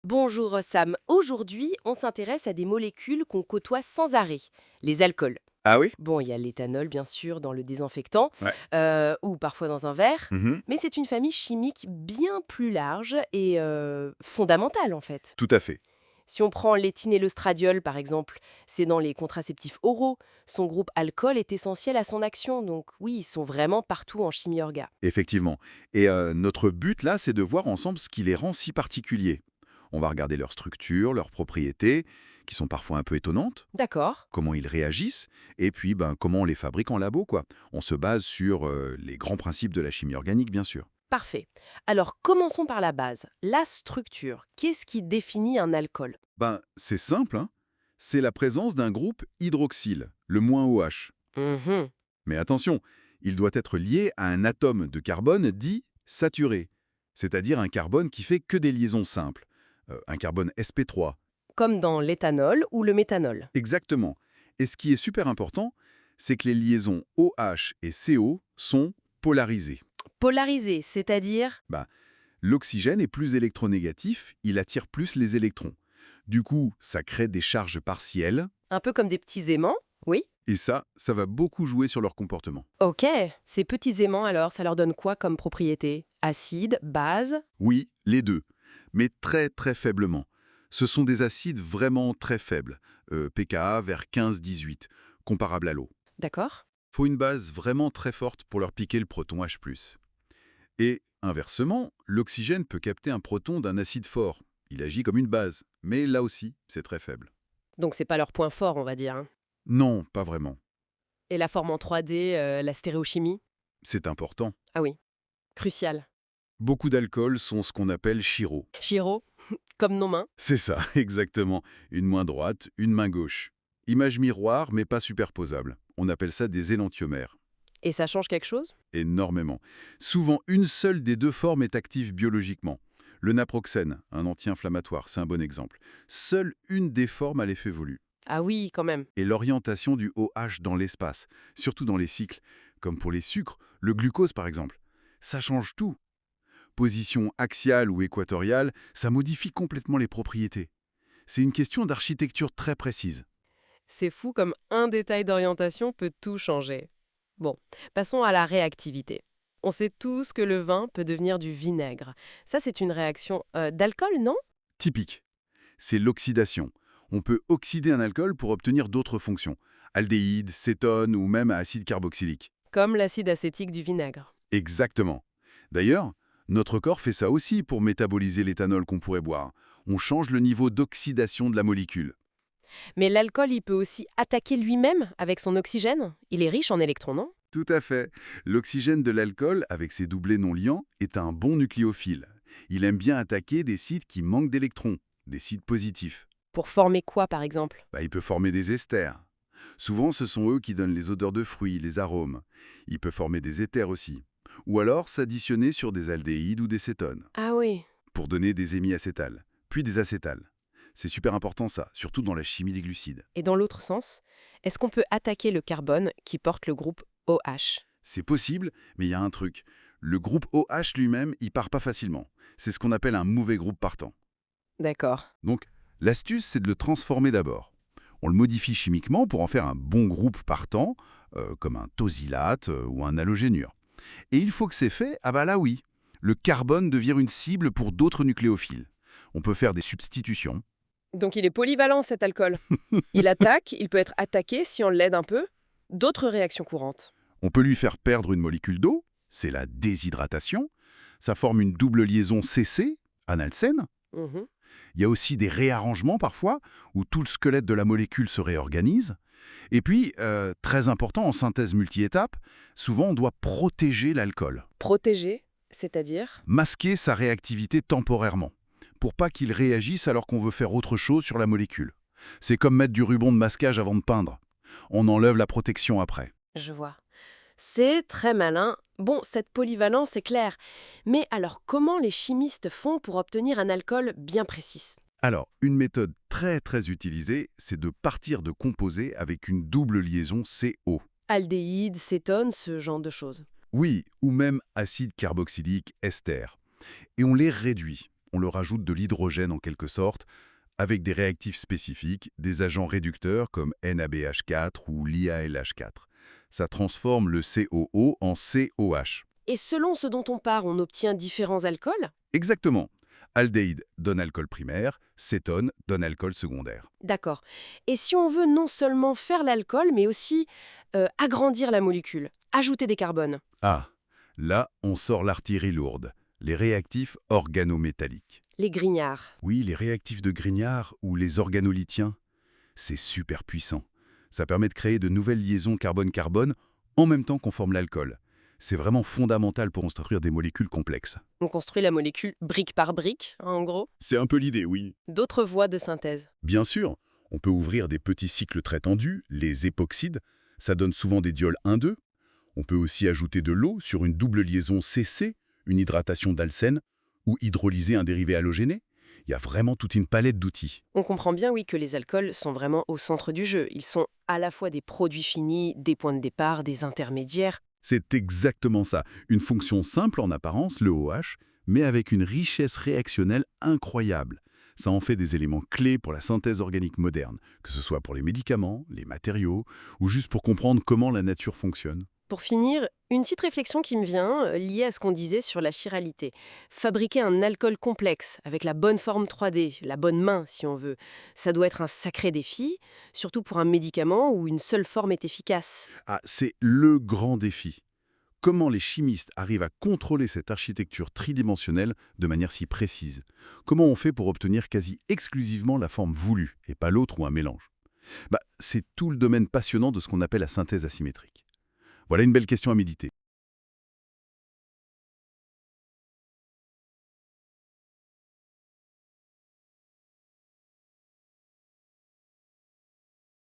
Bonjour Sam, aujourd'hui on s'intéresse à des molécules qu'on côtoie sans arrêt, les alcools. Ah oui? Bon, il y a l'éthanol bien sûr dans le désinfectant, Ouais. ou parfois dans un verre, Mmh. mais c'est une famille chimique bien plus large et fondamentale en fait. Tout à fait. Si on prend l'éthine et le stradiol par exemple, c'est dans les contraceptifs oraux, son groupe alcool est essentiel à son action, donc oui, ils sont vraiment partout en chimie orga. Effectivement. Et notre but là, c'est de voir ensemble ce qui les rend si particuliers. On va regarder leur structure, leurs propriétés, qui sont parfois un peu étonnantes, D'accord. comment ils réagissent, et puis comment on les fabrique en labo, quoi. On se base sur les grands principes de la chimie organique, bien sûr. Parfait. Alors commençons par la base, la structure. Qu'est-ce qui définit un alcool? C'est simple, hein. C'est la présence d'un groupe hydroxyle, le moins OH. Mhm. Mais attention, il doit être lié à un atome de carbone dit saturé, c'est-à-dire un carbone qui fait que des liaisons simples, un carbone sp3. Comme dans l'éthanol ou le méthanol. Exactement. Et ce qui est super important, c'est que les liaisons OH et CO sont polarisées. Polarisé, c'est-à-dire. Bah, L'oxygène est plus électronégatif, il attire plus les électrons. Du coup, ça crée des charges partielles, Un peu comme des petits aimants. Oui. et ça va beaucoup jouer sur leur comportement. Ok. Ces petits aimants alors, ça leur donne quoi comme propriété? Acide, base. Oui, les deux, mais très très faiblement. Ce sont des acides vraiment très faibles, pKa vers 15-18, comparable à l'eau. D'accord. Faut une base vraiment très forte pour leur piquer le proton H+. Et inversement, l'oxygène peut capter un proton d'un acide fort. Il agit comme une base, mais là aussi, c'est très faible. Donc c'est pas leur point fort, on va dire, hein. Non, pas vraiment. Et la forme en 3D, la stéréochimie? C'est important. Ah oui, crucial. Beaucoup d'alcools sont ce qu'on appelle chiro. Chiro, comme nos mains. C'est ça, exactement. Une main droite, une main gauche. Image miroir, mais pas superposable. On appelle ça des énantiomères. Et ça change quelque chose? Énormément. Souvent, une seule des deux formes est active biologiquement. Le naproxène, un anti-inflammatoire, c'est un bon exemple. Seule une des formes a l'effet voulu. Ah oui, quand même. Et l'orientation du OH dans l'espace, surtout dans les cycles, comme pour les sucres, le glucose par exemple. Ça change tout. Position axiale ou équatoriale, ça modifie complètement les propriétés. C'est une question d'architecture très précise. C'est fou comme un détail d'orientation peut tout changer. Bon, passons à la réactivité. On sait tous que le vin peut devenir du vinaigre. Ça, c'est une réaction d'alcool, non? Typique. C'est l'oxydation. On peut oxyder un alcool pour obtenir d'autres fonctions. Aldéhyde, cétone ou même acide carboxylique. Comme l'acide acétique du vinaigre. Exactement. D'ailleurs, notre corps fait ça aussi pour métaboliser l'éthanol qu'on pourrait boire. On change le niveau d'oxydation de la molécule. Mais l'alcool, il peut aussi attaquer lui-même avec son oxygène. Il est riche en électrons, non? Tout à fait. L'oxygène de l'alcool, avec ses doublés non liants, est un bon nucléophile. Il aime bien attaquer des sites qui manquent d'électrons, des sites positifs. Pour former quoi, par exemple? Il peut former des esters. Souvent, ce sont eux qui donnent les odeurs de fruits, les arômes. Il peut former des éthers aussi. Ou alors s'additionner sur des aldéhydes ou des cétones, Ah oui. pour donner des hémiacétals, puis des acétals. C'est super important ça, surtout dans la chimie des glucides. Et dans l'autre sens, est-ce qu'on peut attaquer le carbone qui porte le groupe OH? C'est possible, mais il y a un truc. Le groupe OH lui-même, il part pas facilement. C'est ce qu'on appelle un mauvais groupe partant. D'accord. Donc, l'astuce, c'est de le transformer d'abord. On le modifie chimiquement pour en faire un bon groupe partant, comme un tosylate ou un halogénure. Et une fois que c'est fait, ah bah là oui, le carbone devient une cible pour d'autres nucléophiles. On peut faire des substitutions. Donc il est polyvalent cet alcool. Il attaque, il peut être attaqué si on l'aide un peu. D'autres réactions courantes. On peut lui faire perdre une molécule d'eau, c'est la déshydratation. Ça forme une double liaison CC, analcène. Mhm. Il y a aussi des réarrangements parfois, où tout le squelette de la molécule se réorganise. Et puis, très important en synthèse multi-étape, souvent on doit protéger l'alcool, Protégé, c'est-à-dire? masquer sa réactivité temporairement, pour pas qu'il réagisse alors qu'on veut faire autre chose sur la molécule. C'est comme mettre du ruban de masquage avant de peindre. On enlève la protection après. Je vois. C'est très malin. Bon, cette polyvalence est claire. Mais alors, comment les chimistes font pour obtenir un alcool bien précis? Alors, une méthode très très utilisée, c'est de partir de composés avec une double liaison CO. Aldéhyde, cétone, ce genre de choses. Oui, ou même acide carboxylique ester. Et on les réduit. on leur ajoute de l'hydrogène en quelque sorte, avec des réactifs spécifiques, des agents réducteurs comme NABH4 ou l'IALH4. Ça transforme le COO en COH. Et selon ce dont on part, on obtient différents alcools? Exactement. Aldéhyde donne alcool primaire, cétone donne alcool secondaire. D'accord. Et si on veut non seulement faire l'alcool, mais aussi agrandir la molécule, ajouter des carbones? Ah, là, on sort l'artillerie lourde, les réactifs organométalliques. Les grignards. Oui, les réactifs de Grignard ou les organolithiens, c'est super puissant. Ça permet de créer de nouvelles liaisons carbone-carbone en même temps qu'on forme l'alcool. C'est vraiment fondamental pour construire des molécules complexes. On construit la molécule brique par brique, en gros. C'est un peu l'idée, oui. D'autres voies de synthèse. Bien sûr, on peut ouvrir des petits cycles très tendus, les époxydes. Ça donne souvent des diols 1,2. On peut aussi ajouter de l'eau sur une double liaison CC, une hydratation d'alcène, ou hydrolyser un dérivé halogéné. Il y a vraiment toute une palette d'outils. On comprend bien, oui, que les alcools sont vraiment au centre du jeu. Ils sont à la fois des produits finis, des points de départ, des intermédiaires. C'est exactement ça. Une fonction simple en apparence, le OH, mais avec une richesse réactionnelle incroyable. Ça en fait des éléments clés pour la synthèse organique moderne, que ce soit pour les médicaments, les matériaux, ou juste pour comprendre comment la nature fonctionne. Pour finir, une petite réflexion qui me vient, liée à ce qu'on disait sur la chiralité. Fabriquer un alcool complexe, avec la bonne forme 3D, la bonne main si on veut, ça doit être un sacré défi, surtout pour un médicament où une seule forme est efficace. Ah, c'est le grand défi. Comment les chimistes arrivent à contrôler cette architecture tridimensionnelle de manière si précise? Comment on fait pour obtenir quasi exclusivement la forme voulue, et pas l'autre ou un mélange? C'est tout le domaine passionnant de ce qu'on appelle la synthèse asymétrique. Voilà une belle question à méditer.